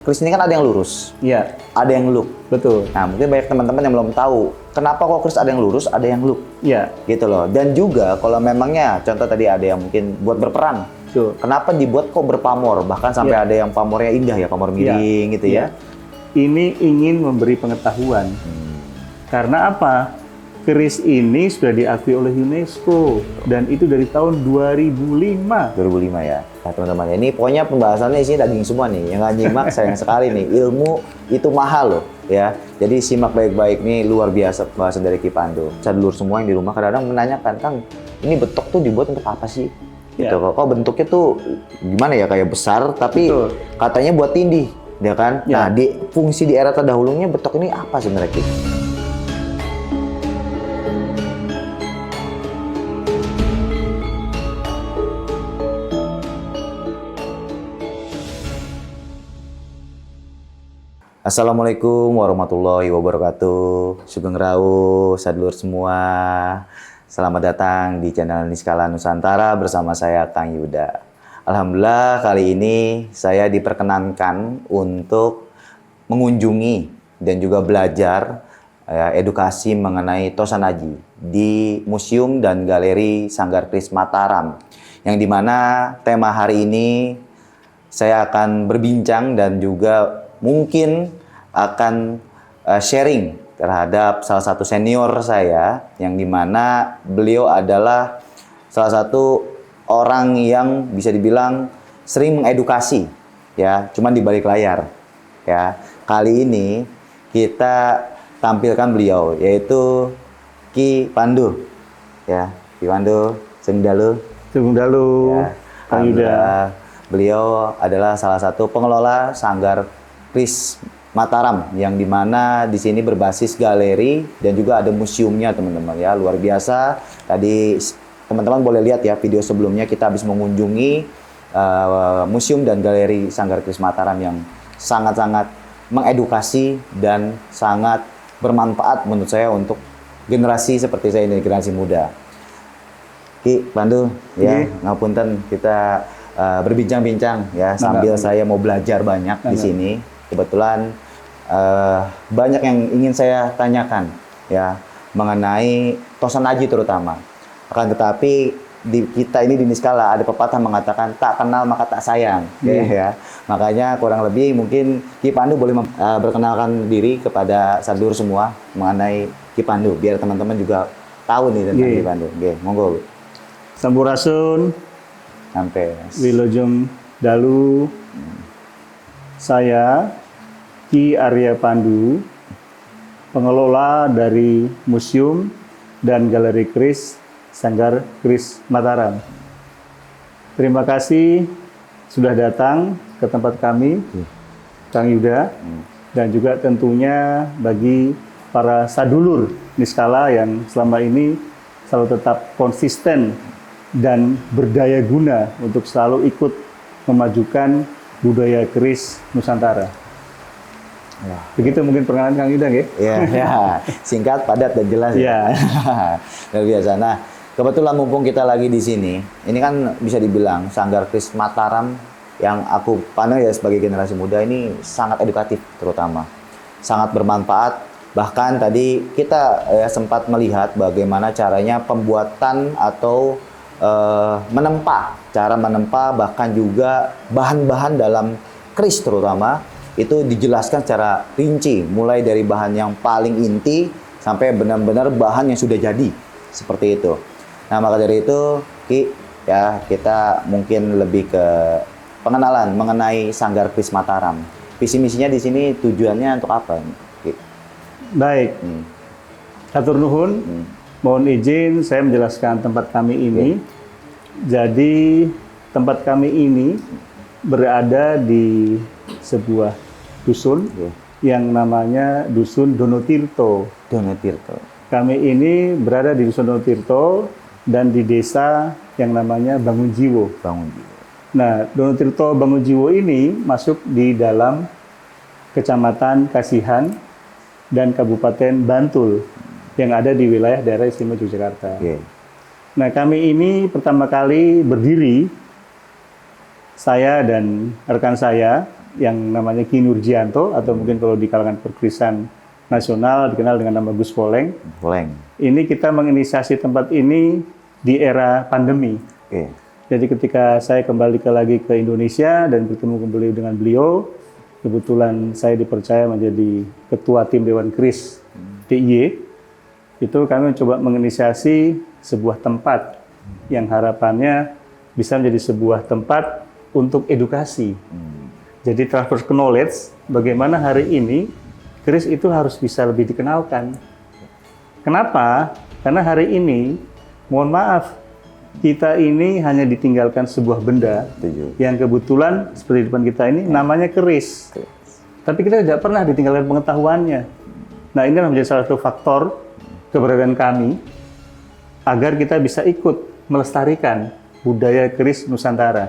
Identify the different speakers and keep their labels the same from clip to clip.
Speaker 1: Kris ini kan ada yang lurus,
Speaker 2: Iya,
Speaker 1: ada yang loop.
Speaker 2: betul.
Speaker 1: Nah, mungkin banyak teman-teman yang belum tahu kenapa kok kris ada yang lurus, ada yang loop,
Speaker 2: Iya,
Speaker 1: gitu loh. Dan juga kalau memangnya, contoh tadi ada yang mungkin buat berperang,
Speaker 2: betul.
Speaker 1: kenapa dibuat kok berpamor, bahkan sampai
Speaker 2: Iya.
Speaker 1: ada yang pamornya indah ya, pamor miring gitu ya.
Speaker 2: Ini ingin memberi pengetahuan. Karena apa? Keris ini sudah diakui oleh UNESCO dan itu dari tahun 2005.
Speaker 1: 2005 ya. Nah, teman-teman, ini pokoknya pembahasannya isinya daging semua nih. Yang nggak nyimak sayang sekali nih. Ilmu itu mahal loh, ya. Jadi simak baik-baik nih, luar biasa pembahasan dari Ki Pandu. Sadulur semua yang di rumah kadang-kadang menanyakan, Kang, ini betok tuh dibuat untuk apa sih? Gitu.
Speaker 2: Ya.
Speaker 1: Kok bentuknya tuh gimana ya, kayak besar tapi
Speaker 2: Betul.
Speaker 1: katanya buat tindih, ya kan?
Speaker 2: Ya.
Speaker 1: Nah, di fungsi di era terdahulunya betok ini apa sebenarnya, Ki? Assalamualaikum warahmatullahi wabarakatuh. Sugeng Rawu, sadulur semua. Selamat datang di channel Niskala Nusantara bersama saya Kang Yuda. Alhamdulillah kali ini saya diperkenankan untuk mengunjungi dan juga belajar edukasi mengenai Tosanaji di Museum dan Galeri Sanggar Kris Mataram. Yang dimana tema hari ini saya akan berbincang dan juga mungkin akan sharing terhadap salah satu senior saya yang dimana beliau adalah salah satu orang yang bisa dibilang sering mengedukasi ya, cuman di balik layar ya. Kali ini kita tampilkan beliau yaitu Ki Pandu ya. Ki Pandu, Sugeng Dalu.
Speaker 2: Sugeng Dalu,
Speaker 1: Ya,
Speaker 2: Kang Yuda.
Speaker 1: beliau adalah salah satu pengelola Sanggar Kris Mataram yang dimana di sini berbasis galeri dan juga ada museumnya teman-teman ya, luar biasa. Tadi teman-teman boleh lihat ya video sebelumnya kita habis mengunjungi museum dan galeri Sanggar Kris Mataram yang sangat-sangat mengedukasi dan sangat bermanfaat menurut saya untuk generasi seperti saya ini, generasi muda. Ki Pandu ya, ngapunten kita berbincang-bincang ya sambil saya mau belajar banyak di sini. Kebetulan banyak yang ingin saya tanyakan ya mengenai Tosanaji terutama. Akan tetapi di kita ini di Niskala ada pepatah mengatakan tak kenal maka tak sayang ya. Makanya kurang lebih mungkin Ki Pandu boleh berkenalkan diri kepada sadulur semua mengenai Ki Pandu biar teman-teman juga tahu nih tentang Ki Pandu. Oke, monggo. Sampai
Speaker 2: Wilujeng Dalu. Saya Ki Arya Pandu, pengelola dari Museum dan Galeri Kris Sanggar Kris Mataram. Terima kasih sudah datang ke tempat kami, Kang Yuda, dan juga tentunya bagi para sadulur Niskala yang selama ini selalu tetap konsisten dan berdaya guna untuk selalu ikut memajukan budaya keris Nusantara.
Speaker 1: Ya.
Speaker 2: Begitu mungkin perkenalan Kang Yuda, ya?
Speaker 1: Ya, singkat, padat, dan jelas.
Speaker 2: Ya.
Speaker 1: Luar biasa. Nah, kebetulan mumpung kita lagi di sini, ini kan bisa dibilang Sanggar Kris Mataram yang aku pandang ya sebagai generasi muda ini sangat edukatif terutama. Sangat bermanfaat. Bahkan tadi kita sempat melihat bagaimana caranya pembuatan atau cara menempa bahkan juga bahan-bahan dalam kris terutama itu dijelaskan secara rinci mulai dari bahan yang paling inti sampai benar-benar bahan yang sudah jadi seperti itu. Nah maka dari itu Ki ya kita mungkin lebih ke pengenalan mengenai Sanggar Kris Mataram. Visi misinya di sini tujuannya untuk apa, Ki?
Speaker 2: Baik. Hatur nuhun. Mohon izin saya menjelaskan tempat kami ini. Jadi tempat kami ini berada di sebuah dusun yang namanya Dusun Donotirto.
Speaker 1: Donotirto.
Speaker 2: Kami ini berada di Dusun Donotirto dan di desa yang namanya Bangunjiwo.
Speaker 1: Bangunjiwo.
Speaker 2: Nah, Donotirto Bangunjiwo ini masuk di dalam Kecamatan Kasihan dan Kabupaten Bantul yang ada di wilayah daerah istimewa Yogyakarta. Nah, kami ini pertama kali berdiri, saya dan rekan saya yang namanya Ki Nurjianto, atau mungkin kalau di kalangan perkrisan nasional dikenal dengan nama Gus Poleng.
Speaker 1: Poleng.
Speaker 2: Ini kita menginisiasi tempat ini di era pandemi.
Speaker 1: Oke.
Speaker 2: Jadi ketika saya kembali lagi ke Indonesia dan bertemu kembali dengan beliau, kebetulan saya dipercaya menjadi ketua tim Dewan Kris DIY. Itu kami mencoba menginisiasi sebuah tempat yang harapannya bisa menjadi sebuah tempat untuk edukasi. Jadi transfer knowledge, bagaimana hari ini keris itu harus bisa lebih dikenalkan. Kenapa? Karena hari ini, mohon maaf, kita ini hanya ditinggalkan sebuah benda yang kebetulan seperti di depan kita ini namanya keris. Tapi kita tidak pernah ditinggalkan pengetahuannya. Nah, ini menjadi salah satu faktor keberadaan kami agar kita bisa ikut melestarikan budaya keris Nusantara.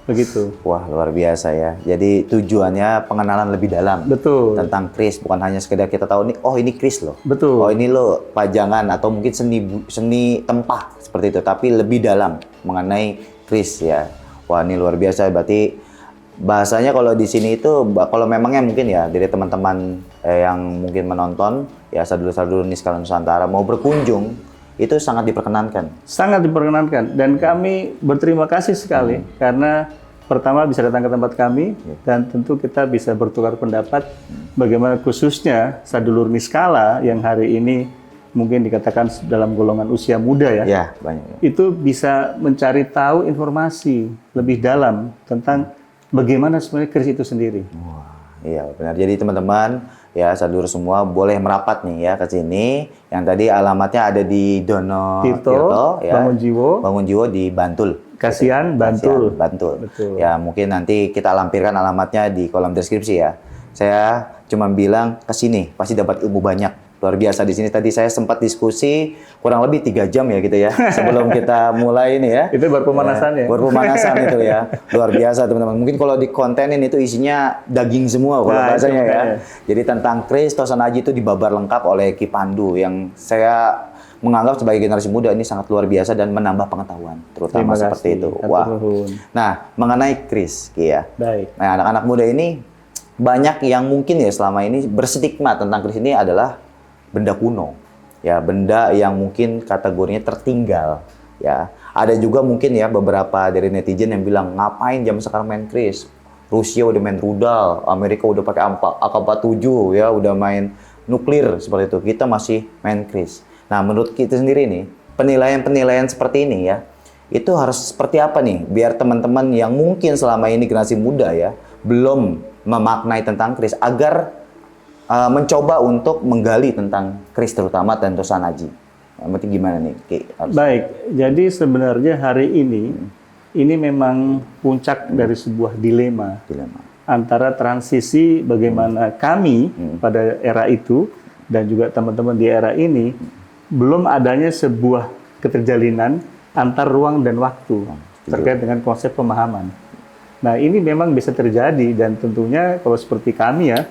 Speaker 2: Begitu.
Speaker 1: Wah, luar biasa ya. Jadi tujuannya pengenalan lebih dalam.
Speaker 2: Betul.
Speaker 1: Tentang keris, bukan hanya sekedar kita tahu nih, oh ini keris loh.
Speaker 2: Betul.
Speaker 1: Oh ini loh pajangan atau mungkin seni tempah seperti itu, tapi lebih dalam mengenai keris ya. Wah, ini luar biasa. Berarti bahasanya kalau di sini itu, kalau memangnya mungkin ya dari teman-teman yang mungkin menonton ya, sadulur-sadulur Niskala Nusantara mau berkunjung, itu sangat diperkenankan.
Speaker 2: Sangat diperkenankan, dan kami berterima kasih sekali karena pertama bisa datang ke tempat kami dan tentu kita bisa bertukar pendapat bagaimana khususnya sadulur Niskala yang hari ini mungkin dikatakan dalam golongan usia muda ya.
Speaker 1: Ya, banyak.
Speaker 2: Itu bisa mencari tahu informasi lebih dalam tentang bagaimana sebenarnya keris itu sendiri.
Speaker 1: Wah, iya benar. Jadi teman-teman ya, sadulur semua boleh merapat nih ya ke sini. Yang tadi alamatnya ada di Dono Tirto ya. Bangun Jiwo di Bantul.
Speaker 2: Kasihan, Bantul.
Speaker 1: Bantul.
Speaker 2: Betul.
Speaker 1: Ya, mungkin nanti kita lampirkan alamatnya di kolom deskripsi ya. Saya cuma bilang ke sini pasti dapat ilmu banyak. Luar biasa di sini. Tadi saya sempat diskusi kurang lebih 3 jam ya gitu ya sebelum kita mulai ini ya.
Speaker 2: Itu baru pemanasan ya.
Speaker 1: Baru pemanasan itu ya. Luar biasa teman-teman. Mungkin kalau di kontenin itu isinya daging semua kalau bahasanya ya. Jadi tentang keris Tosan Aji itu dibabar lengkap oleh Ki Pandu yang saya menganggap sebagai generasi muda ini sangat luar biasa dan menambah pengetahuan, terutama seperti itu. Wah. Nah, mengenai keris, Ki ya.
Speaker 2: Baik.
Speaker 1: Nah, anak-anak muda ini banyak yang mungkin ya selama ini berstigma tentang keris ini adalah benda kuno. Ya, benda yang mungkin kategorinya tertinggal, ya. Ada juga mungkin ya beberapa dari netizen yang bilang, ngapain zaman sekarang main keris? Rusia udah main rudal, Amerika udah pakai AK-47 ya, udah main nuklir seperti itu. Kita masih main keris. Nah, menurut kita sendiri nih, penilaian-penilaian seperti ini ya, itu harus seperti apa nih? Biar teman-teman yang mungkin selama ini generasi muda ya, belum memaknai tentang keris, agar mencoba untuk menggali tentang keris terutama dan Tosan Aji. Berarti gimana nih, Ki?
Speaker 2: Baik, jadi sebenarnya hari ini memang puncak dari sebuah dilema. Antara transisi bagaimana kami pada era itu dan juga teman-teman di era ini, belum adanya sebuah keterjalinan antar ruang dan waktu terkait dengan konsep pemahaman. Nah, ini memang bisa terjadi dan tentunya kalau seperti kami ya,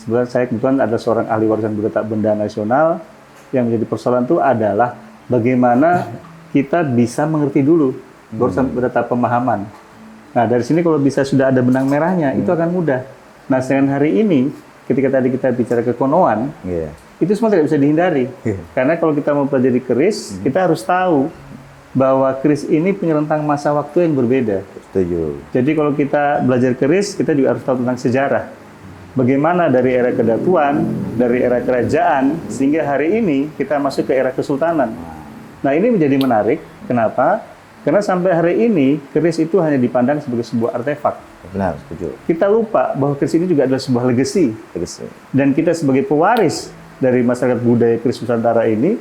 Speaker 2: sebenarnya saya kebetulan ada seorang ahli warisan budaya tak benda nasional, yang menjadi persoalan itu adalah bagaimana kita bisa mengerti dulu warisan budaya tak pemahaman. Nah, dari sini kalau bisa sudah ada benang merahnya, itu akan mudah. Nah, sedangkan hari ini, ketika tadi kita bicara kekonoan, itu semua tidak bisa dihindari. Karena kalau kita mau pelajari keris, kita harus tahu bahwa keris ini punya rentang masa waktu yang berbeda.
Speaker 1: Setuju.
Speaker 2: Jadi kalau kita belajar keris, kita juga harus tahu tentang sejarah. Bagaimana dari era kedatuan, dari era kerajaan, sehingga hari ini kita masuk ke era kesultanan. Nah, ini menjadi menarik. Kenapa? Karena sampai hari ini, keris itu hanya dipandang sebagai sebuah artefak.
Speaker 1: Benar, setuju.
Speaker 2: Kita lupa bahwa keris ini juga adalah sebuah legacy. Dan kita sebagai pewaris dari masyarakat budaya keris Nusantara ini,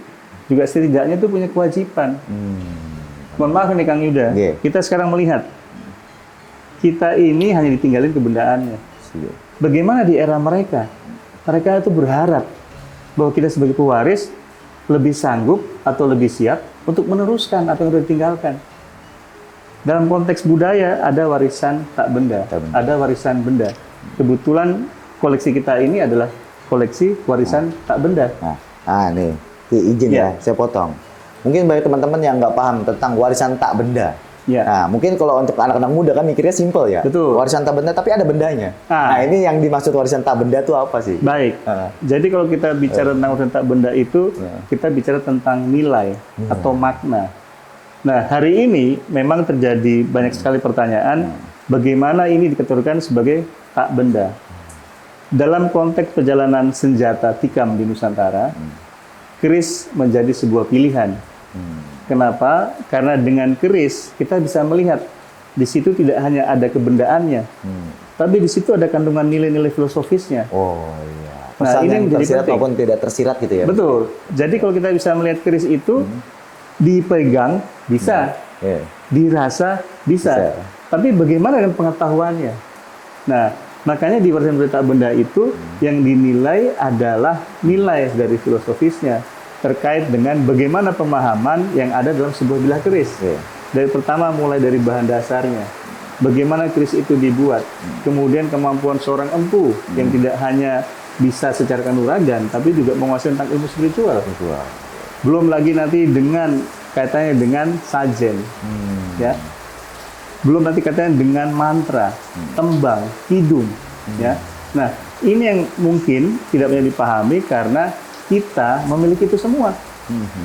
Speaker 2: juga setidaknya itu punya kewajiban. Mohon maaf nih Kang Yuda, kita sekarang melihat, kita ini hanya ditinggalin kebendaannya. Bagaimana di era mereka? Mereka itu berharap bahwa kita sebagai pewaris lebih sanggup atau lebih siap untuk meneruskan apa yang sudah ditinggalkan. Dalam konteks budaya, ada warisan tak benda, ada warisan benda. Kebetulan koleksi kita ini adalah koleksi warisan tak benda.
Speaker 1: Nih, izin ya, saya potong. Mungkin banyak teman-teman yang nggak paham tentang warisan tak benda.
Speaker 2: Ya.
Speaker 1: Nah, mungkin kalau untuk anak-anak muda kan mikirnya simple ya.
Speaker 2: Betul.
Speaker 1: Warisan tak benda, tapi ada bendanya. Nah, ini yang dimaksud warisan tak benda itu apa sih?
Speaker 2: Baik. Jadi kalau kita bicara tentang warisan tak benda itu, kita bicara tentang nilai atau makna. Nah, hari ini memang terjadi banyak sekali pertanyaan, bagaimana ini dikategorikan sebagai tak benda. Dalam konteks perjalanan senjata tikam di Nusantara, keris menjadi sebuah pilihan. Kenapa? Karena dengan keris kita bisa melihat di situ tidak hanya ada kebendaannya, tapi di situ ada kandungan nilai-nilai filosofisnya.
Speaker 1: Oh iya.
Speaker 2: Nah,
Speaker 1: Pesan
Speaker 2: ini
Speaker 1: yang
Speaker 2: menjadi
Speaker 1: tersirat
Speaker 2: penting.
Speaker 1: maupun tidak tersirat gitu ya.
Speaker 2: Betul. Jadi kalau kita bisa melihat keris itu dipegang bisa,
Speaker 1: Iya.
Speaker 2: dirasa bisa. Tapi bagaimana dengan pengetahuannya? Nah, makanya di warisan tak benda itu yang dinilai adalah nilai dari filosofisnya terkait dengan bagaimana pemahaman yang ada dalam sebuah bilah keris.
Speaker 1: Iya.
Speaker 2: Dari pertama mulai dari bahan dasarnya, bagaimana keris itu dibuat, kemudian kemampuan seorang empu yang tidak hanya bisa secara kanuragan, tapi juga menguasai tentang ilmu spiritual.
Speaker 1: Betul.
Speaker 2: Belum lagi nanti dengan kaitannya dengan sajen, ya. Belum nanti kaitannya dengan mantra, tembang, kidung, ya. Nah, ini yang mungkin tidak banyak dipahami karena kita memiliki itu semua.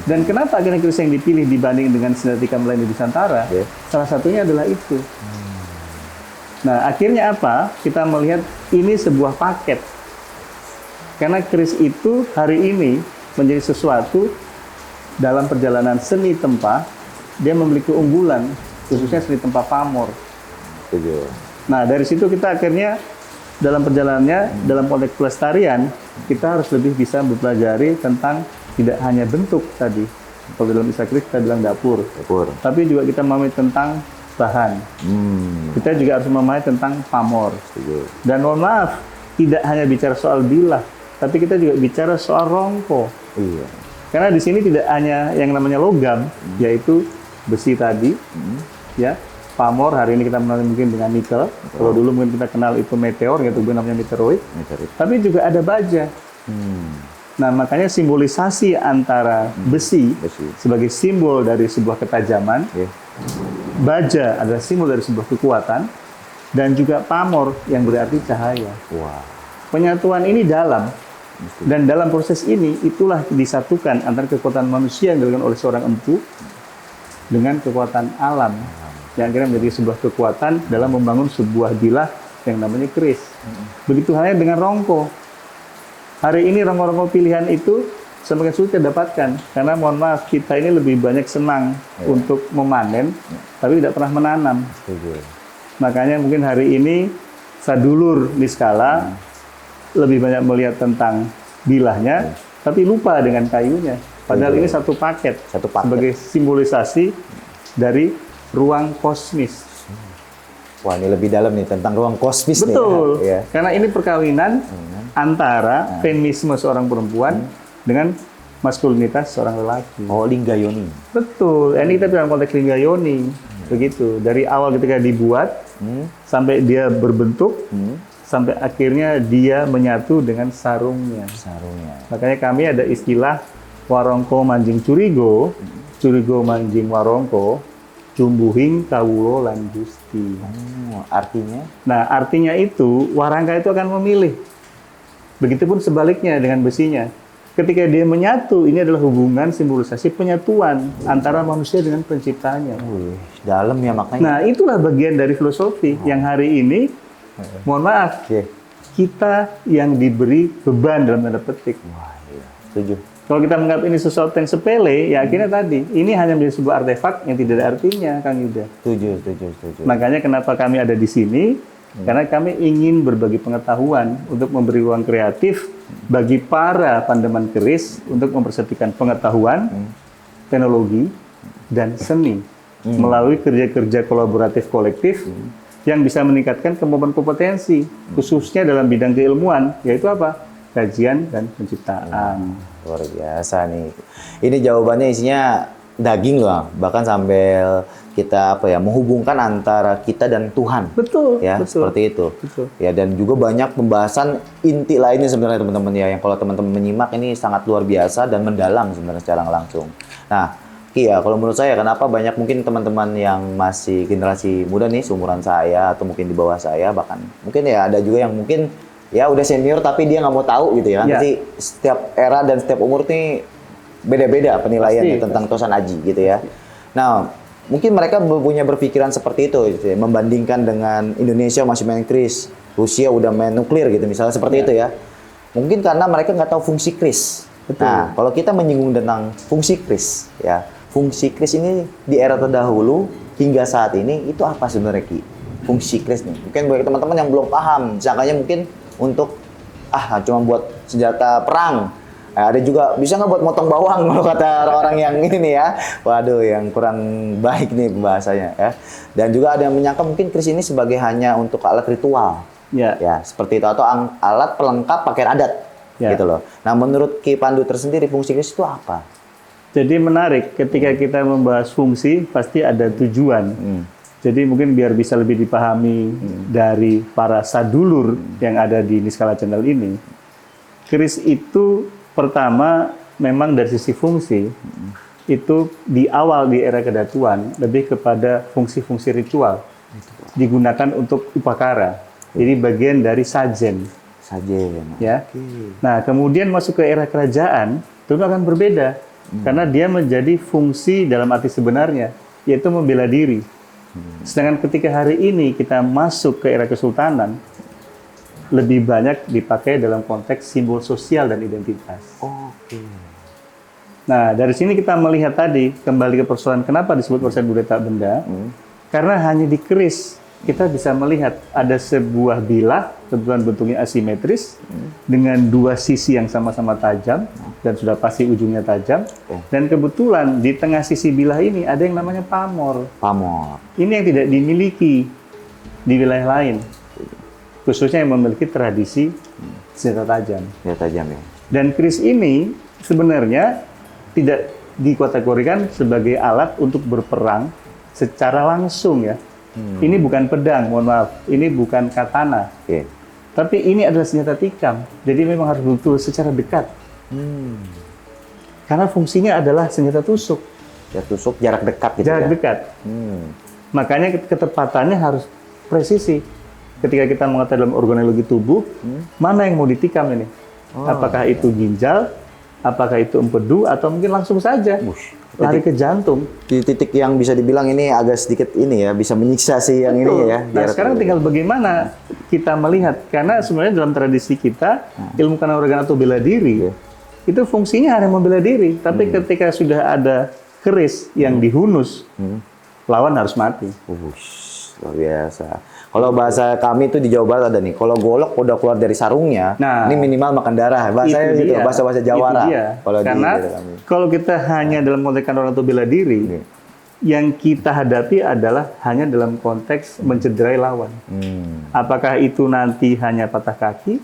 Speaker 2: Dan kenapa akhirnya keris yang dipilih dibanding dengan senjata tikam lain di Nusantara?
Speaker 1: Yeah.
Speaker 2: Salah satunya adalah itu. Nah, akhirnya apa? Kita melihat ini sebuah paket. Karena keris itu hari ini menjadi sesuatu dalam perjalanan seni tempa, dia memiliki keunggulan, khususnya seni tempa pamor.
Speaker 1: Setuju.
Speaker 2: Nah, dari situ kita akhirnya dalam perjalanannya, dalam konteks pelestarian, kita harus lebih bisa mempelajari tentang tidak hanya bentuk tadi, kalau dalam istilah keris kita bilang dapur, tapi juga kita memahami tentang bahan. Kita juga harus memahami tentang pamor.
Speaker 1: Setuju.
Speaker 2: Dan mohon maaf, tidak hanya bicara soal bilah, tapi kita juga bicara soal rongko.
Speaker 1: Iya.
Speaker 2: Karena di sini tidak hanya yang namanya logam, yaitu besi tadi, ya. Pamor hari ini kita mengenal mungkin dengan nikel. Kalau dulu mungkin kita kenal itu meteor, yaitu namanya meteoroid. Tapi juga ada baja. Nah, makanya simbolisasi antara besi sebagai simbol dari sebuah ketajaman, baja adalah simbol dari sebuah kekuatan, dan juga pamor yang berarti cahaya.
Speaker 1: Wah.
Speaker 2: Penyatuan ini dalam, dan dalam proses ini itulah disatukan antara kekuatan manusia yang dilakukan oleh seorang empu dengan kekuatan alam yang akhirnya menjadi sebuah kekuatan dalam membangun sebuah bilah yang namanya keris. Begitu halnya dengan rongko. Hari ini rongko-rongko pilihan itu semakin sulit kita dapatkan karena mohon maaf kita ini lebih banyak senang untuk memanen tapi tidak pernah menanam. Makanya mungkin hari ini sadulur Niskala lebih banyak melihat tentang bilahnya tapi lupa dengan kayunya. Padahal ini satu paket sebagai simbolisasi dari ruang kosmis.
Speaker 1: Wah, ini lebih dalam nih tentang ruang kosmis.
Speaker 2: Betul.
Speaker 1: nih ya.
Speaker 2: Karena ini perkawinan antara feminisme seorang perempuan dengan maskulinitas seorang lelaki.
Speaker 1: Oh, lingga yoni.
Speaker 2: Betul. Ini kita dalam konteks lingga yoni. Begitu. Dari awal ketika dibuat sampai dia berbentuk sampai akhirnya dia menyatu dengan sarungnya. Makanya kami ada istilah warongko manjing curigo, curigo manjing warongko, cumbuhing kawulo lan gusti.
Speaker 1: Artinya?
Speaker 2: Nah, artinya itu warangka itu akan memilih. Begitupun sebaliknya dengan besinya. Ketika dia menyatu, ini adalah hubungan simbolisasi penyatuan antara manusia dengan penciptanya.
Speaker 1: Dalam ya maknanya.
Speaker 2: Nah, itulah bagian dari filosofi yang hari ini, mohon maaf, kita yang diberi beban dalam tanda petik.
Speaker 1: Wah, iya. Setuju.
Speaker 2: Kalau kita menganggap ini sesuatu yang sepele, ya akhirnya tadi, ini hanya menjadi sebuah artefak yang tidak ada artinya, Kang Yuda.
Speaker 1: Setuju.
Speaker 2: Makanya kenapa kami ada di sini, karena kami ingin berbagi pengetahuan untuk memberi ruang kreatif bagi para pandeman keris untuk mempersatukan pengetahuan, teknologi, dan seni melalui kerja-kerja kolaboratif kolektif yang bisa meningkatkan kemampuan kompetensi, khususnya dalam bidang keilmuan, yaitu apa? Kajian dan penciptaan.
Speaker 1: Luar biasa nih. Ini jawabannya isinya daging loh, bahkan sambil kita menghubungkan antara kita dan Tuhan.
Speaker 2: Betul.
Speaker 1: Ya,
Speaker 2: betul.
Speaker 1: seperti itu.
Speaker 2: Betul.
Speaker 1: Ya, dan juga banyak pembahasan inti lainnya sebenarnya teman-teman ya, yang kalau teman-teman menyimak ini sangat luar biasa dan mendalam sebenarnya secara langsung. Nah, Iya, kalau menurut saya kenapa banyak mungkin teman-teman yang masih generasi muda nih, seumuran saya atau mungkin di bawah saya bahkan mungkin ya ada juga yang mungkin ya udah senior tapi dia nggak mau tahu gitu ya kan.
Speaker 2: Iya.
Speaker 1: Pasti setiap era dan setiap umur nih beda-beda penilaiannya
Speaker 2: Pasti,
Speaker 1: tentang Tosan Aji gitu ya. Nah, mungkin mereka punya berpikiran seperti itu gitu ya, membandingkan dengan Indonesia masih main kris, Rusia udah main nuklir gitu misalnya seperti itu ya. Mungkin karena mereka nggak tahu fungsi kris.
Speaker 2: Betul.
Speaker 1: Nah, kalau kita menyinggung tentang fungsi kris ya, fungsi kris ini di era terdahulu hingga saat ini itu apa sebenarnya Ki? Fungsi kris nih. Mungkin banyak teman-teman yang belum paham. Misalnya mungkin untuk cuma buat senjata perang. Nah, ada juga bisa nggak buat motong bawang kalau kata orang yang ini nih ya. Waduh, yang kurang baik nih bahasanya ya. Dan juga ada yang menyangka mungkin kris ini sebagai hanya untuk alat ritual.
Speaker 2: Ya.
Speaker 1: Ya, seperti itu atau alat pelengkap pakaian adat.
Speaker 2: Ya.
Speaker 1: Gitu loh. Nah, menurut Ki Pandu tersendiri fungsi kris itu apa?
Speaker 2: Jadi menarik ketika kita membahas fungsi pasti ada tujuan. Jadi mungkin biar bisa lebih dipahami dari para sadulur yang ada di Niskala Channel ini. Keris itu pertama memang dari sisi fungsi itu di awal di era kedatuan lebih kepada fungsi-fungsi ritual. Digunakan untuk upakara. Jadi bagian dari sajen.
Speaker 1: Sajen.
Speaker 2: Ya. Nah, kemudian masuk ke era kerajaan, itu akan berbeda. Karena dia menjadi fungsi dalam arti sebenarnya, yaitu membela diri. Sedangkan ketika hari ini kita masuk ke era kesultanan, lebih banyak dipakai dalam konteks simbol sosial dan identitas.
Speaker 1: Oke.
Speaker 2: Nah, dari sini kita melihat tadi, kembali ke persoalan kenapa disebut warisan budaya tak benda, karena hanya di keris kita bisa melihat ada sebuah bilah, kebetulan bentuknya asimetris, dengan dua sisi yang sama-sama tajam, dan sudah pasti ujungnya tajam. Dan kebetulan di tengah sisi bilah ini ada yang namanya pamor.
Speaker 1: Pamor.
Speaker 2: Ini yang tidak dimiliki di wilayah lain, khususnya yang memiliki tradisi senjata tajam.
Speaker 1: Ya tajam ya.
Speaker 2: Dan keris ini sebenarnya tidak dikategorikan sebagai alat untuk berperang secara langsung ya. Ini bukan pedang, mohon maaf. Ini bukan katana.
Speaker 1: Oke.
Speaker 2: Tapi ini adalah senjata tikam. Jadi memang harus betul secara dekat. Karena fungsinya adalah senjata tusuk.
Speaker 1: Ya tusuk jarak dekat gitu
Speaker 2: Jarak
Speaker 1: ya.
Speaker 2: dekat. Makanya ketepatannya harus presisi. Ketika kita mengatakan dalam organologi tubuh, mana yang mau ditikam ini? Apakah itu ginjal? Apakah itu empedu? Atau mungkin langsung saja lari ke jantung?
Speaker 1: Di titik yang bisa dibilang ini agak sedikit ini ya, bisa menyiksa si yang ini ya.
Speaker 2: Nah, sekarang tinggal bagaimana kita melihat. Karena sebenarnya dalam tradisi kita, ilmu kanuragan atau bela diri, itu fungsinya hanya membela diri. Tapi ketika sudah ada keris yang dihunus, lawan harus mati.
Speaker 1: Luar biasa. Kalau bahasa kami itu di Jawa Barat ada nih, kalau golok udah keluar dari sarungnya,
Speaker 2: Nah,
Speaker 1: ini minimal makan darah. Bahasanya
Speaker 2: itu
Speaker 1: gitu,
Speaker 2: dia.
Speaker 1: bahasa Jawara.
Speaker 2: Itu dia. Karena kalau kita hanya dalam konteks kanuragan atau bela diri, yang kita hadapi adalah hanya dalam konteks mencederai lawan. Apakah itu nanti hanya patah kaki,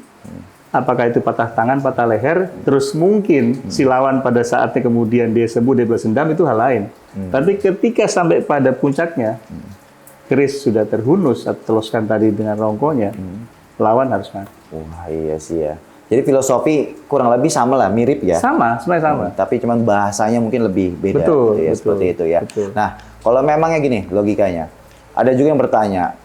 Speaker 2: apakah itu patah tangan, patah leher, terus mungkin si lawan pada saatnya kemudian dia sembuh, dia balas dendam, itu hal lain. Tapi ketika sampai pada puncaknya, keris sudah terhunus atau teloskan tadi dengan rongkonya, lawan harus mati.
Speaker 1: Wah iya sih ya. Jadi filosofi kurang lebih sama lah, mirip ya.
Speaker 2: Sama, sebenarnya sama.
Speaker 1: Tapi cuman bahasanya mungkin lebih beda.
Speaker 2: Betul,
Speaker 1: gitu ya,
Speaker 2: betul,
Speaker 1: seperti itu ya.
Speaker 2: betul.
Speaker 1: Nah, kalau memangnya gini logikanya, ada juga yang bertanya,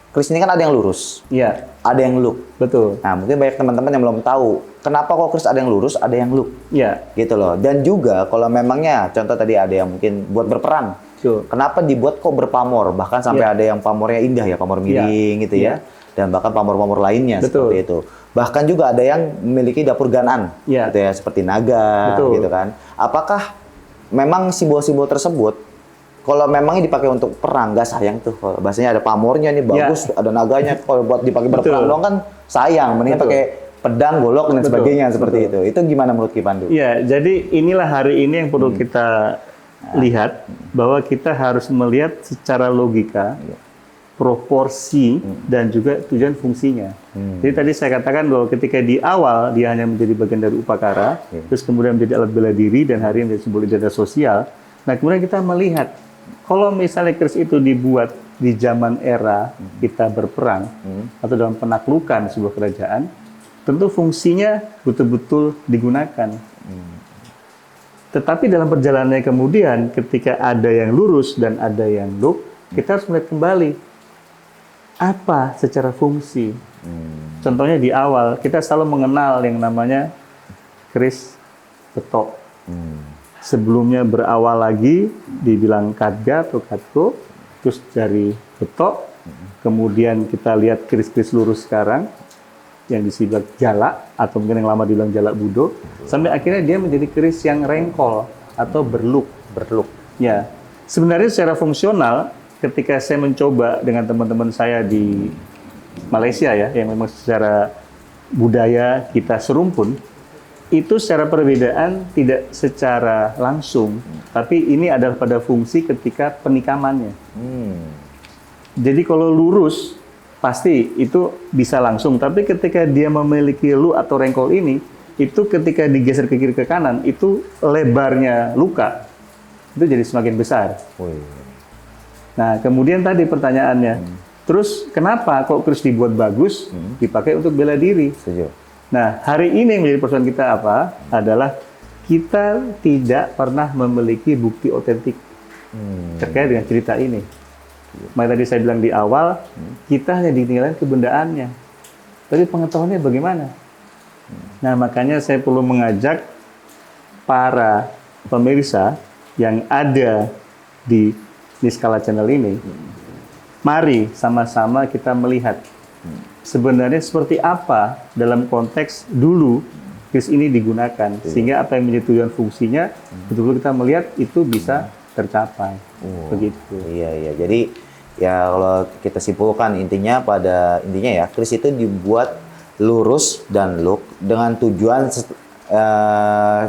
Speaker 1: keris ini kan ada yang lurus,
Speaker 2: Iya,
Speaker 1: ada yang loop.
Speaker 2: betul.
Speaker 1: Nah, mungkin banyak teman-teman yang belum tahu, kenapa kok keris ada yang lurus, ada yang loop.
Speaker 2: Iya,
Speaker 1: Gitu loh. Dan juga kalau memangnya, contoh tadi ada yang mungkin buat berperang.
Speaker 2: betul.
Speaker 1: Kenapa dibuat kok berpamor? Bahkan sampai ada yang pamornya indah ya, pamor miring gitu ya. Dan bahkan pamor-pamor lainnya
Speaker 2: Betul.
Speaker 1: seperti itu. Bahkan juga ada yang memiliki dapur ganan
Speaker 2: Iya.
Speaker 1: gitu ya, seperti naga
Speaker 2: Betul.
Speaker 1: gitu kan. Apakah memang simbol-simbol tersebut kalau memangnya dipakai untuk perang, nggak sayang tuh. Kalau bahasanya ada pamornya nih bagus, ada naganya. Kalau buat dipakai berperang doang kan sayang. Mendingan
Speaker 2: Betul.
Speaker 1: pakai pedang, golok dan
Speaker 2: Betul.
Speaker 1: sebagainya seperti
Speaker 2: Betul.
Speaker 1: itu. Itu gimana menurut Ki Pandu?
Speaker 2: Iya, jadi inilah hari ini yang perlu kita lihat, bahwa kita harus melihat secara logika, proporsi, dan juga tujuan fungsinya. Jadi tadi saya katakan bahwa ketika di awal dia hanya menjadi bagian dari upakara, terus kemudian menjadi alat bela diri, dan hari ini menjadi simbol identitas sosial. Nah, kemudian kita melihat, kalau misalnya keris itu dibuat di zaman era kita berperang, atau dalam penaklukan sebuah kerajaan, tentu fungsinya betul-betul digunakan. Tetapi dalam perjalanannya kemudian ketika ada yang lurus dan ada yang loop, kita harus melihat kembali apa secara fungsi. Contohnya di awal kita selalu mengenal yang namanya keris betok. Sebelumnya berawal lagi dibilang kadga atau kadko, terus dari betok, kemudian kita lihat keris-keris lurus sekarang yang disebut jalak atau mungkin yang lama dibilang jalak budo, sampai akhirnya dia menjadi keris yang rengkol atau berluk. Ya, sebenarnya secara fungsional ketika saya mencoba dengan teman-teman saya di Malaysia ya, yang memang secara budaya kita serumpun, itu secara perbedaan tidak secara langsung, tapi ini adalah pada fungsi ketika penikamannya. Jadi kalau lurus, pasti itu bisa langsung, tapi ketika dia memiliki lu atau rengkol ini, itu ketika digeser ke kiri ke kanan, itu lebarnya luka, itu jadi semakin besar. Nah, kemudian tadi pertanyaannya, terus kenapa kok keris dibuat bagus, dipakai untuk bela diri?
Speaker 1: Setuju.
Speaker 2: Nah, hari ini yang menjadi persoalan kita apa? Adalah kita tidak pernah memiliki bukti otentik terkait dengan cerita ini. Makanya tadi saya bilang di awal, kita hanya ditinggalkan kebendaannya. Tapi pengetahuannya bagaimana? Nah, makanya saya perlu mengajak para pemirsa yang ada di Niskala Channel ini, mari sama-sama kita melihat sebenarnya seperti apa dalam konteks dulu keris ini digunakan, sehingga apa yang menjadi tujuan fungsinya betul-betul kita melihat itu bisa tercapai. Begitu.
Speaker 1: Iya. Jadi ya kalau kita simpulkan intinya ya keris itu dibuat lurus dan look dengan tujuan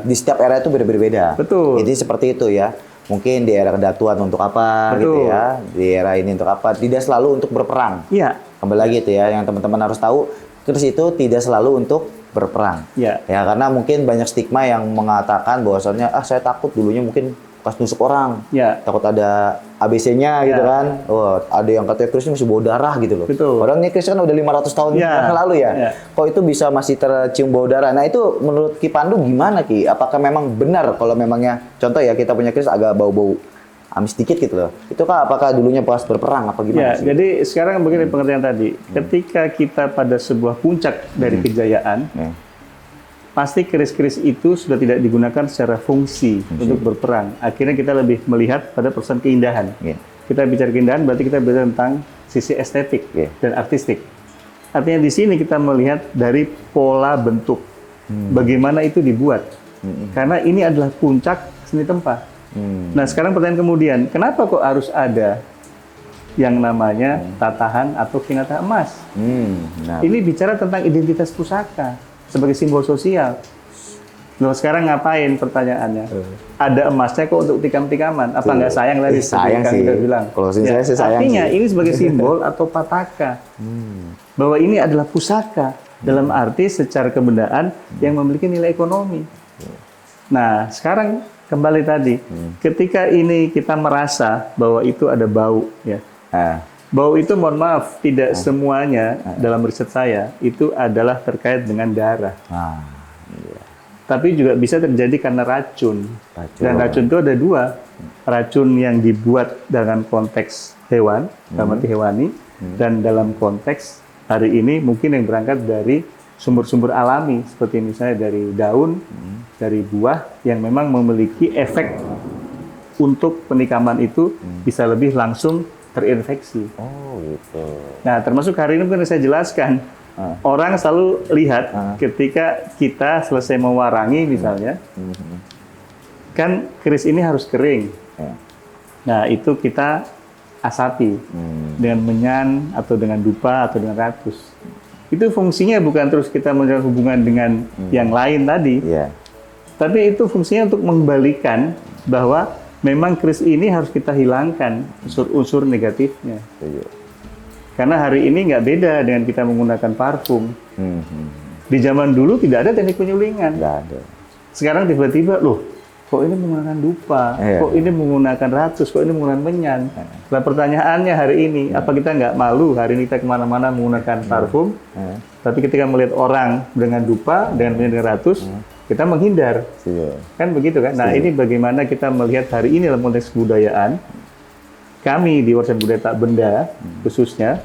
Speaker 1: di setiap era itu berbeda-beda.
Speaker 2: Betul.
Speaker 1: Jadi seperti itu ya. Mungkin di era kedatuan untuk apa gitu ya. Di era ini untuk apa? Tidak selalu untuk berperang.
Speaker 2: Iya.
Speaker 1: Kembali lagi itu ya, yang teman-teman harus tahu, keris itu tidak selalu untuk berperang.
Speaker 2: Ya.
Speaker 1: Ya, karena mungkin banyak stigma yang mengatakan bahwasannya, saya takut dulunya mungkin pas nusuk orang.
Speaker 2: Ya.
Speaker 1: Takut ada ABC-nya gitu kan. Oh, ada yang katanya keris ini masih bau darah gitu loh.
Speaker 2: Betul.
Speaker 1: Padahal ini keris kan udah 500 tahun yang lalu ya. Kok itu bisa masih tercium bau darah? Nah, itu menurut Ki Pandu gimana Ki? Apakah memang benar kalau memangnya, contoh ya kita punya keris agak bau-bau amis dikit gitu loh. Itu apakah dulunya pas berperang apa gimana sih?
Speaker 2: Jadi sekarang begini pengertian tadi. Ketika kita pada sebuah puncak dari kejayaan, pasti keris-keris itu sudah tidak digunakan secara fungsi untuk berperang. Akhirnya kita lebih melihat pada persoalan keindahan. Kita bicara keindahan berarti kita bicara tentang sisi estetik dan artistik. Artinya di sini kita melihat dari pola bentuk. Bagaimana itu dibuat. Karena ini adalah puncak seni tempa. Nah, sekarang pertanyaan kemudian, kenapa kok harus ada yang namanya tatahan atau kinata emas? Ini bicara tentang identitas pusaka sebagai simbol sosial. Loh, sekarang ngapain pertanyaannya? Ada emasnya kok untuk tikam-tikaman? Apa nggak sayang tadi?
Speaker 1: Sayang sih.
Speaker 2: Kita bilang.
Speaker 1: Kalau saya sih sayang.
Speaker 2: Artinya ini sebagai simbol atau pataka. Bahwa ini adalah pusaka dalam arti secara kebendaan yang memiliki nilai ekonomi. Nah, sekarang kembali tadi, ketika ini kita merasa bahwa itu ada bau, ya. Bau itu, mohon maaf, tidak semuanya dalam riset saya itu adalah terkait dengan darah. Tapi juga bisa terjadi karena racun. Dan racun itu ada dua, racun yang dibuat dengan konteks hewan, dalam arti hewani, dan dalam konteks hari ini mungkin yang berangkat dari sumber-sumber alami, seperti misalnya dari daun, dari buah yang memang memiliki efek untuk penikaman itu bisa lebih langsung terinfeksi.
Speaker 1: Oh gitu.
Speaker 2: Nah, termasuk hari ini mungkin saya jelaskan, orang selalu lihat ketika kita selesai mewarangi misalnya, kan keris ini harus kering. Nah, itu kita asapi dengan menyan atau dengan dupa atau dengan ratus. Itu fungsinya bukan terus kita menjalin hubungan dengan yang lain tadi, tapi itu fungsinya untuk mengembalikan bahwa memang keris ini harus kita hilangkan unsur-unsur negatifnya. Karena hari ini nggak beda dengan kita menggunakan parfum. Di zaman dulu tidak ada teknik penyulingan.
Speaker 1: Nggak ada.
Speaker 2: Sekarang tiba-tiba, loh, kok ini menggunakan dupa, kok ini menggunakan ratus, kok ini menggunakan menyan. Nah, pertanyaannya hari ini, apa kita nggak malu hari ini kita kemana-mana menggunakan parfum, tapi ketika melihat orang dengan dupa, dengan menyan dengan ratus, kita menghindar.
Speaker 1: Setuju.
Speaker 2: Kan begitu kan? Nah, ini bagaimana kita melihat hari ini dalam konteks kebudayaan. Kami di Warisan Budaya Tak Benda khususnya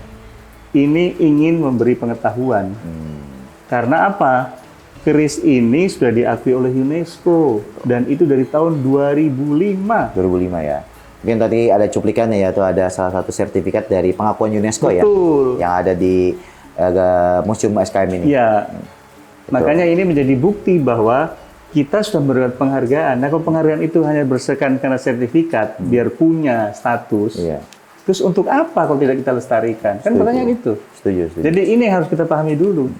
Speaker 2: ini ingin memberi pengetahuan. Karena apa? Keris ini sudah diakui oleh UNESCO dan itu dari tahun 2005.
Speaker 1: 2005 ya. Mungkin tadi ada cuplikannya ya, tuh ada salah satu sertifikat dari pengakuan UNESCO.
Speaker 2: Betul.
Speaker 1: Ya, yang ada di Museum SKM ini.
Speaker 2: Iya. Makanya ini menjadi bukti bahwa kita sudah mendapat penghargaan. Nah, kalau penghargaan itu hanya berdasarkan karena sertifikat, biar punya status,
Speaker 1: Iya.
Speaker 2: terus untuk apa kalau tidak kita lestarikan? Kan
Speaker 1: Setuju.
Speaker 2: pertanyaan itu.
Speaker 1: Setuju.
Speaker 2: Jadi ini yang harus kita pahami dulu.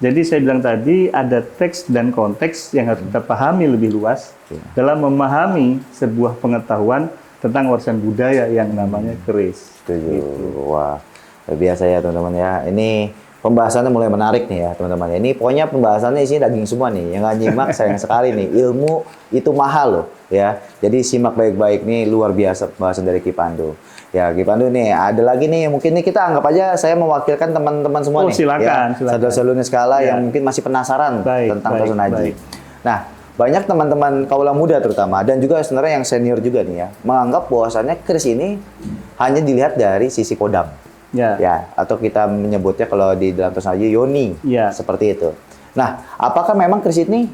Speaker 2: Jadi saya bilang tadi ada teks dan konteks yang harus kita pahami lebih luas dalam memahami sebuah pengetahuan tentang warisan budaya yang namanya keris.
Speaker 1: Setuju. Wah, luar biasa ya teman-teman ya. Ini pembahasannya mulai menarik nih ya teman-teman. Ini pokoknya pembahasannya isinya daging semua nih. Yang nggak nyimak sayang sekali nih. Ilmu itu mahal loh ya. Jadi simak baik-baik nih, luar biasa pembahasan dari Ki Pandu. Ya, Ki Pandu nih, ada lagi nih, mungkin nih kita anggap aja saya mewakilkan teman-teman semua nih.
Speaker 2: Silakan,
Speaker 1: ya,
Speaker 2: silakan.
Speaker 1: saudara-saudara skala yang mungkin masih penasaran tentang Tosan Haji. Nah, banyak teman-teman kaula muda terutama, dan juga sebenarnya yang senior juga nih ya, menganggap bahwasannya keris ini hanya dilihat dari sisi kodam. Ya, atau kita menyebutnya kalau di dalam Tosan Haji, yoni. Seperti itu. Nah, apakah memang keris ini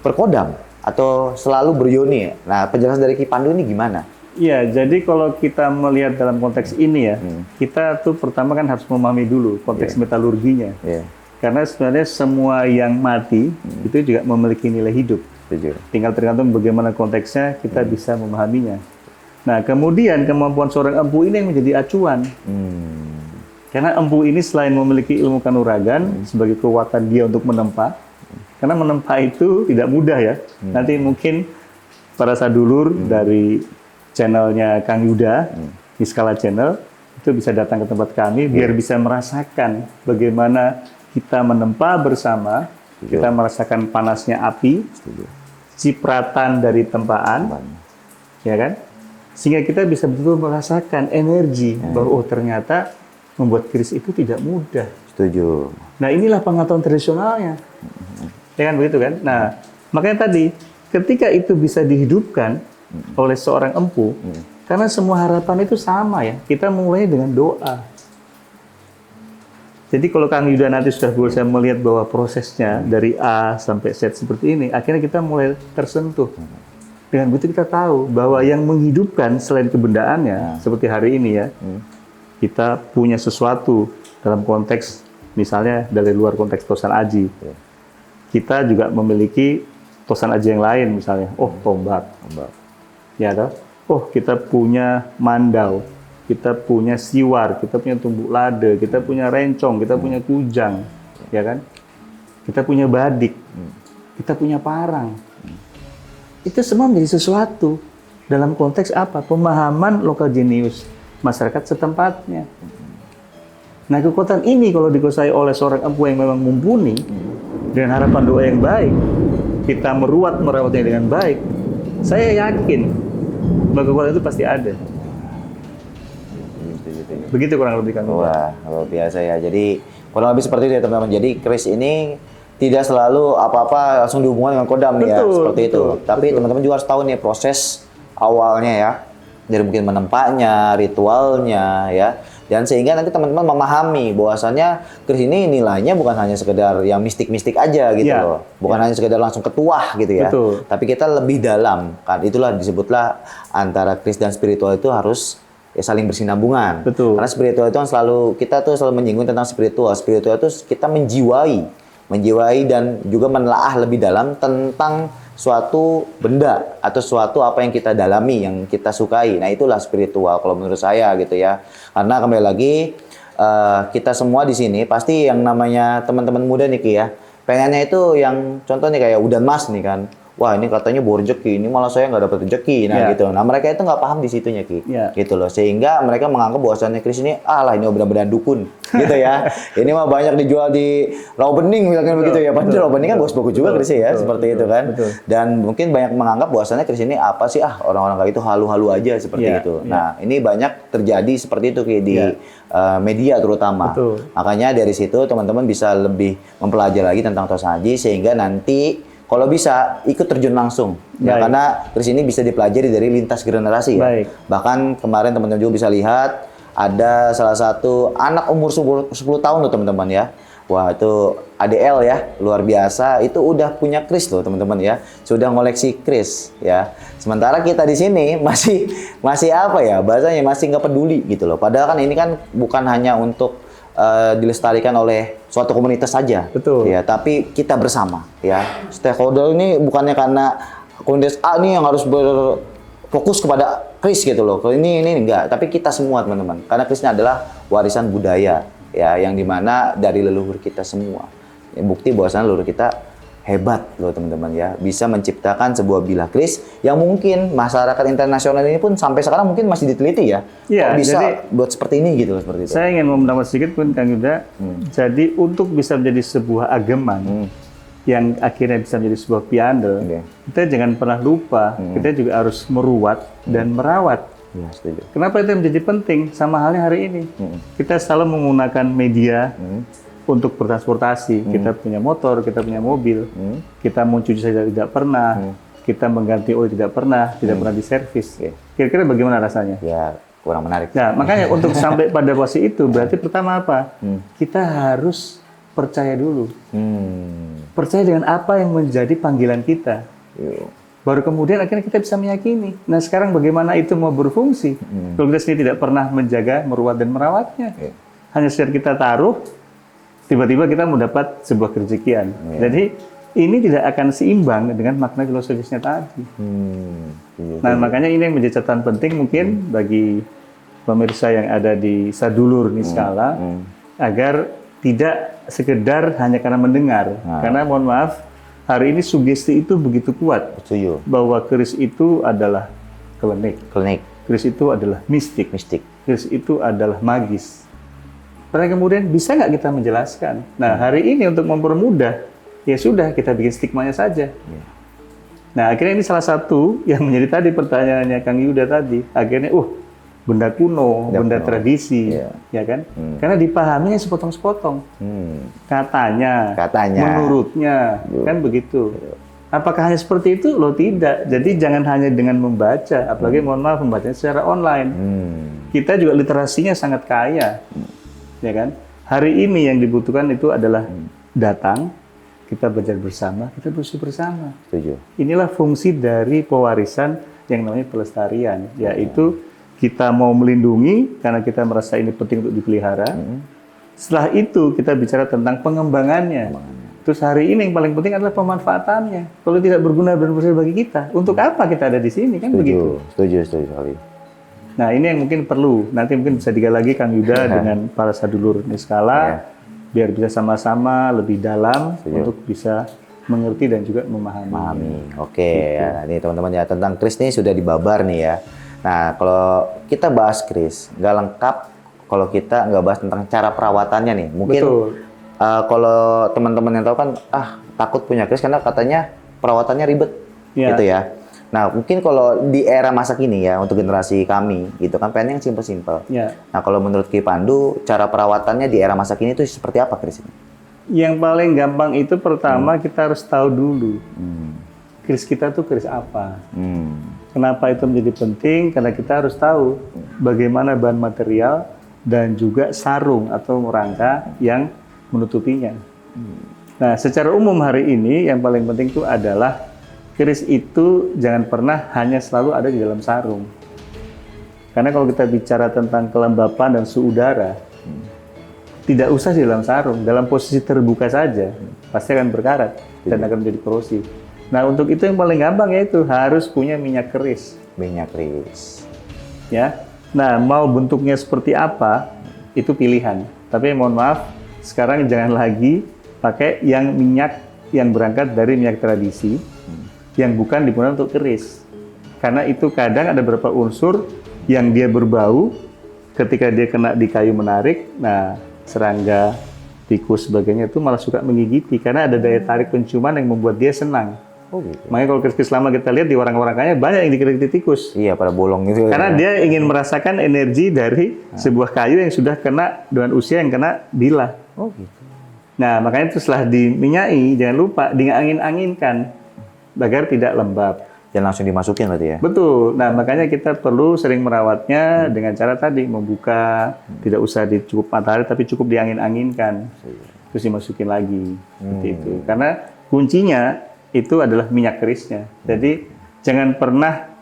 Speaker 1: berkodam? Atau selalu beryoni? Nah, penjelasan dari Ki Pandu ini gimana?
Speaker 2: Ya, jadi kalau kita melihat dalam konteks ini ya, kita tuh pertama kan harus memahami dulu konteks metalurginya. Karena sebenarnya semua yang mati itu juga memiliki nilai hidup. Tinggal tergantung bagaimana konteksnya kita bisa memahaminya. Nah, kemudian kemampuan seorang empu ini yang menjadi acuan. Karena empu ini selain memiliki ilmu kanuragan sebagai kekuatan dia untuk menempa, karena menempa itu tidak mudah ya. Nanti mungkin para sadulur dari channelnya Kang Yuda, di Skala Channel, itu bisa datang ke tempat kami biar bisa merasakan bagaimana kita menempa bersama, kita merasakan panasnya api, cipratan dari tempaan, ya kan? Sehingga kita bisa betul-betul merasakan energi bahwa oh ternyata membuat keris itu tidak mudah.
Speaker 1: Setuju.
Speaker 2: Nah, inilah pengetahuan tradisionalnya. Ya kan begitu kan? Nah, makanya tadi ketika itu bisa dihidupkan oleh seorang empu, karena semua harapan itu sama ya. Kita mulai dengan doa. Jadi kalau Kang Yuda nanti sudah berusaha melihat bahwa prosesnya dari A sampai Z seperti ini, akhirnya kita mulai tersentuh. Dengan begitu kita tahu bahwa yang menghidupkan selain kebendaannya, seperti hari ini ya, kita punya sesuatu dalam konteks, misalnya dari luar konteks Tosan Aji. Kita juga memiliki Tosan Aji yang lain, misalnya, tombak. Ya toh? Oh, kita punya mandau, kita punya siwar, kita punya tumbuk lade, kita punya rencong, kita punya kujang, ya kan? Kita punya badik, kita punya parang. Itu semua menjadi sesuatu dalam konteks apa? Pemahaman lokal jenius masyarakat setempatnya. Nah, kekuatan ini kalau dikuasai oleh seorang empu yang memang mumpuni dengan harapan doa yang baik, kita merawatnya dengan baik, saya yakin bahwa kekuatan itu pasti ada. Begitu kurang lebih kan.
Speaker 1: Wah, luar biasa ya. Jadi kurang lebih seperti itu ya teman-teman. Jadi keris ini tidak selalu apa-apa langsung dihubungkan dengan kodam nih ya, seperti itu. Tapi teman-teman juga harus tahu nih proses awalnya ya. Dari mungkin menempaknya, ritualnya ya. Dan sehingga nanti teman-teman memahami bahwasannya keris ini nilainya bukan hanya sekedar yang mistik-mistik aja gitu loh. Bukan hanya sekedar langsung ketuah gitu ya. Tapi kita lebih dalam. Kan itulah disebutlah antara keris dan spiritual itu harus ya saling bersinambungan. Karena spiritual itu kan kita tuh selalu menyinggung tentang spiritual. Spiritual itu kita menjiwai dan juga menelaah lebih dalam tentang suatu benda atau suatu apa yang kita dalami, yang kita sukai. Nah, itulah spiritual kalau menurut saya gitu ya. Karena kembali lagi kita semua di sini pasti yang namanya teman-teman muda nih Ki ya, pengennya itu yang contohnya kayak udan mas nih kan. Wah, ini katanya bawa rezeki, ini malah saya nggak dapat rezeki. Nah, gitu. Nah, mereka itu nggak paham di situnya, Ki. Gitu loh. Sehingga mereka menganggap bahwasannya keris ini, alah ini benar-benar dukun. Gitu ya. Ini mah banyak dijual di Rawa Bening, misalkan begitu ya. Padahal Rawa Bening kan bagus-bagus juga kerisnya ya. Seperti itu kan. Dan mungkin banyak menganggap bahwasannya keris ini apa sih? Orang-orang kayak itu halu-halu aja seperti itu. Nah, ini banyak terjadi seperti itu, Ki, di media terutama. Makanya dari situ teman-teman bisa lebih mempelajari lagi tentang Tosan Haji, sehingga nanti kalau bisa ikut terjun langsung ya,
Speaker 2: Baik.
Speaker 1: karena kris ini bisa dipelajari dari lintas generasi ya.
Speaker 2: Baik.
Speaker 1: Bahkan kemarin teman-teman juga bisa lihat ada salah satu anak umur 10 tahun loh teman-teman ya. Wah, itu ADL ya, luar biasa. Itu udah punya kris loh teman-teman ya. Sudah ngoleksi kris ya. Sementara kita di sini masih apa ya? Bahasanya masih nggak peduli gitu loh. Padahal kan ini kan bukan hanya untuk dilestarikan oleh suatu komunitas saja.
Speaker 2: Betul.
Speaker 1: Ya, tapi kita bersama ya. Stakeholder ini bukannya karena komunitas A nih yang harus berfokus kepada kris gitu loh. Kalau ini enggak, tapi kita semua teman-teman. Karena kris ini adalah warisan budaya ya, yang dimana dari leluhur kita semua. Ya, bukti bahwasannya leluhur kita hebat loh teman-teman ya, bisa menciptakan sebuah bilah kris yang mungkin masyarakat internasional ini pun sampai sekarang mungkin masih diteliti ya.
Speaker 2: Iya,
Speaker 1: Kok bisa
Speaker 2: jadi
Speaker 1: buat seperti ini gitu loh, seperti itu.
Speaker 2: saya ingin menambah sedikit pun Kang Yuda. Jadi untuk bisa menjadi sebuah ageman yang akhirnya bisa menjadi sebuah piandel,
Speaker 1: Oke.
Speaker 2: kita jangan pernah lupa, kita juga harus meruat dan merawat.
Speaker 1: Ya, setuju.
Speaker 2: Kenapa itu menjadi penting? Sama halnya hari ini. Kita selalu menggunakan media untuk bertransportasi. Kita punya motor, kita punya mobil. Kita mau cuci saja tidak pernah. Kita mengganti oil tidak pernah diservis.
Speaker 1: Oke.
Speaker 2: Kira-kira bagaimana rasanya?
Speaker 1: Ya, kurang menarik.
Speaker 2: Nah, makanya untuk sampai pada posisi itu, berarti pertama apa? Kita harus percaya dulu. Percaya dengan apa yang menjadi panggilan kita.
Speaker 1: Yuk.
Speaker 2: Baru kemudian akhirnya kita bisa meyakini. Nah, sekarang bagaimana itu mau berfungsi? Kalau kita sendiri tidak pernah menjaga, merawat, dan merawatnya.
Speaker 1: Iya.
Speaker 2: Hanya sekedar kita taruh, tiba-tiba kita mendapat sebuah kerezekian. Jadi, ini tidak akan seimbang dengan makna filosofisnya tadi.
Speaker 1: Iya.
Speaker 2: Nah, makanya ini yang menjadi catatan penting mungkin bagi pemirsa yang ada di Sadulur Niskala, agar tidak sekedar hanya karena mendengar. Karena mohon maaf, hari ini sugesti itu begitu kuat
Speaker 1: Setuju.
Speaker 2: bahwa keris itu adalah klinik,
Speaker 1: Klinik,
Speaker 2: keris itu adalah mistik,
Speaker 1: mistik.
Speaker 2: keris itu adalah magis. Karena kemudian bisa nggak kita menjelaskan? Nah, hari ini untuk mempermudah, ya sudah kita bikin stigmanya saja. Nah, akhirnya ini salah satu yang menjadi tadi pertanyaannya Kang Yuda tadi. Akhirnya, benda kuno, benda tradisi,
Speaker 1: Iya.
Speaker 2: ya kan? Karena dipahaminya sepotong-sepotong. Katanya, menurutnya, kan begitu. Apakah hanya seperti itu? Loh tidak. Jadi jangan hanya dengan membaca, apalagi mohon maaf membacanya secara online. Kita juga literasinya sangat kaya, ya kan? Hari ini yang dibutuhkan itu adalah datang, kita belajar bersama, kita bersih bersama.
Speaker 1: Setuju.
Speaker 2: Inilah fungsi dari pewarisan yang namanya pelestarian, yaitu kita mau melindungi karena kita merasa ini penting untuk dipelihara. Setelah itu kita bicara tentang pengembangannya. Terus hari ini yang paling penting adalah pemanfaatannya. Kalau tidak berguna dan berhasil bagi kita, untuk apa kita ada di sini kan begitu?
Speaker 1: Setuju sekali.
Speaker 2: Nah ini yang mungkin perlu. Nanti mungkin bisa digali lagi Kang Yuda dengan para sadulur Niskala, biar bisa sama-sama lebih dalam untuk bisa mengerti dan juga memahami.
Speaker 1: Oke, ya, ini teman-teman ya, tentang kris ini sudah dibabar nih ya. Nah, kalau kita bahas kris, nggak lengkap kalau kita nggak bahas tentang cara perawatannya nih. Mungkin kalau teman-teman yang tahu kan, takut punya kris karena katanya perawatannya ribet, gitu ya. Nah, mungkin kalau di era masa kini ya, untuk generasi kami, gitu kan, pengen yang simpel-simpel. Nah, kalau menurut Ki Pandu, cara perawatannya di era masa kini itu seperti apa kris ini?
Speaker 2: Yang paling gampang itu pertama kita harus tahu dulu, kris kita tuh kris apa. Kenapa itu menjadi penting? Karena kita harus tahu bagaimana bahan material dan juga sarung atau rangka yang menutupinya. Nah, secara umum hari ini yang paling penting itu adalah keris itu jangan pernah hanya selalu ada di dalam sarung. Karena kalau kita bicara tentang kelembapan dan suhu udara, tidak usah di dalam sarung, dalam posisi terbuka saja pasti akan berkarat dan akan menjadi korosif. Nah, untuk itu yang paling gampang yaitu harus punya minyak keris.
Speaker 1: Minyak keris.
Speaker 2: Ya. Nah, mau bentuknya seperti apa itu pilihan. Tapi mohon maaf, sekarang jangan lagi pakai yang minyak yang berangkat dari minyak tradisi yang bukan digunakan untuk keris. Karena itu kadang ada beberapa unsur yang dia berbau ketika dia kena di kayu menarik. Nah, serangga, tikus sebagainya itu malah suka menggigiti karena ada daya tarik penciuman yang membuat dia senang. Gitu. Makanya kalau keris lama kita lihat di warang-warangkanya banyak yang digigit tikus.
Speaker 1: Iya, pada bolong gitu.
Speaker 2: Karena dia ingin merasakan energi dari sebuah kayu yang sudah kena dengan usia yang kena bilah.
Speaker 1: Gitu.
Speaker 2: Nah, makanya itu setelah diminyai, jangan lupa diangin-anginkan agar tidak lembab.
Speaker 1: Dan langsung dimasukin berarti ya?
Speaker 2: Betul. Nah, makanya kita perlu sering merawatnya dengan cara tadi membuka, tidak usah dicukup matahari, tapi cukup diangin-anginkan. Terus dimasukin lagi, seperti itu. Karena kuncinya itu adalah minyak kerisnya. Jadi jangan pernah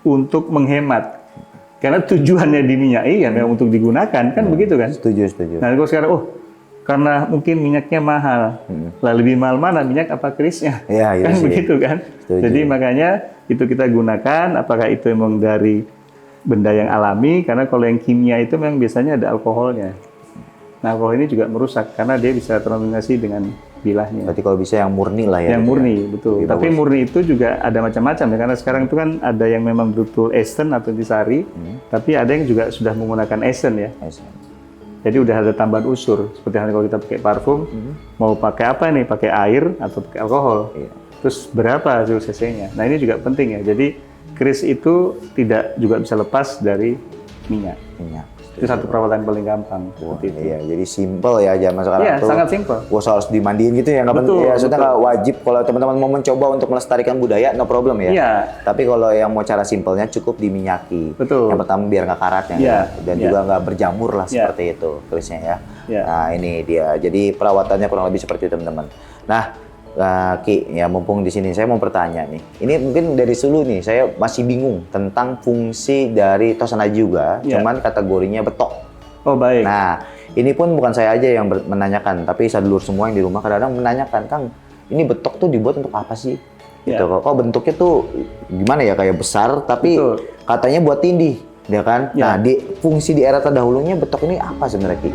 Speaker 2: untuk menghemat. Karena tujuannya diminyai ya memang untuk digunakan, kan begitu kan?
Speaker 1: Setuju.
Speaker 2: Nah, kalau sekarang, karena mungkin minyaknya mahal, lah lebih mahal mana minyak apa kerisnya?
Speaker 1: Ya,
Speaker 2: Kan
Speaker 1: sih.
Speaker 2: begitu kan?
Speaker 1: Setuju.
Speaker 2: Jadi makanya itu kita gunakan, apakah itu memang dari benda yang alami, karena kalau yang kimia itu memang biasanya ada alkoholnya. Nah, alkohol ini juga merusak, karena dia bisa terkontaminasi dengan bilahnya.
Speaker 1: Berarti kalau bisa yang murni lah ya?
Speaker 2: Yang
Speaker 1: gitu
Speaker 2: murni,
Speaker 1: ya?
Speaker 2: betul.
Speaker 1: Lebih
Speaker 2: Tapi
Speaker 1: bagus.
Speaker 2: murni itu juga ada macam-macam ya, karena sekarang itu kan ada yang memang betul esen atau intisari, tapi ada yang juga sudah menggunakan esen ya. Jadi udah ada tambahan unsur, seperti halnya kalau kita pakai parfum, mau pakai apa nih? Pakai air atau pakai alkohol.
Speaker 1: Iya.
Speaker 2: Terus berapa hasil cc-nya? Nah ini juga penting ya. Jadi kris itu tidak juga bisa lepas dari minyak. Itu satu perawatan paling gampang.
Speaker 1: Wah,
Speaker 2: Seperti itu.
Speaker 1: iya, jadi simple ya zaman sekarang
Speaker 2: Iya,
Speaker 1: tuh.
Speaker 2: sangat simple.
Speaker 1: Gak usah harus dimandiin gitu ya, nggak penting.
Speaker 2: Betul,
Speaker 1: Ya, sudah
Speaker 2: betul.
Speaker 1: nggak wajib kalau teman-teman mau mencoba untuk melestarikan budaya, no problem ya.
Speaker 2: Iya.
Speaker 1: Tapi kalau yang mau cara simpelnya cukup diminyaki.
Speaker 2: Betul.
Speaker 1: Yang pertama biar nggak karat ya,
Speaker 2: Iya,
Speaker 1: dan
Speaker 2: iya.
Speaker 1: juga nggak berjamur lah
Speaker 2: Iya.
Speaker 1: seperti itu kerisnya ya.
Speaker 2: Iya.
Speaker 1: Nah ini dia, jadi perawatannya kurang lebih seperti itu teman-teman. Nah Ki, ya mumpung di sini saya mau bertanya nih. Ini mungkin dari dulu nih, saya masih bingung tentang fungsi dari Tosanaji juga,
Speaker 2: Iya.
Speaker 1: cuman kategorinya betok.
Speaker 2: Oh baik.
Speaker 1: Nah, ini pun bukan saya aja yang menanyakan, tapi sadulur semua yang di rumah kadang-kadang menanyakan, Kang, ini betok tuh dibuat untuk apa sih? Gitu.
Speaker 2: Ya.
Speaker 1: Kok bentuknya tuh gimana ya, kayak besar, tapi
Speaker 2: Betul.
Speaker 1: katanya buat tindih, ya kan?
Speaker 2: Ya.
Speaker 1: Nah, fungsi di era terdahulunya betok ini apa sebenarnya, Ki?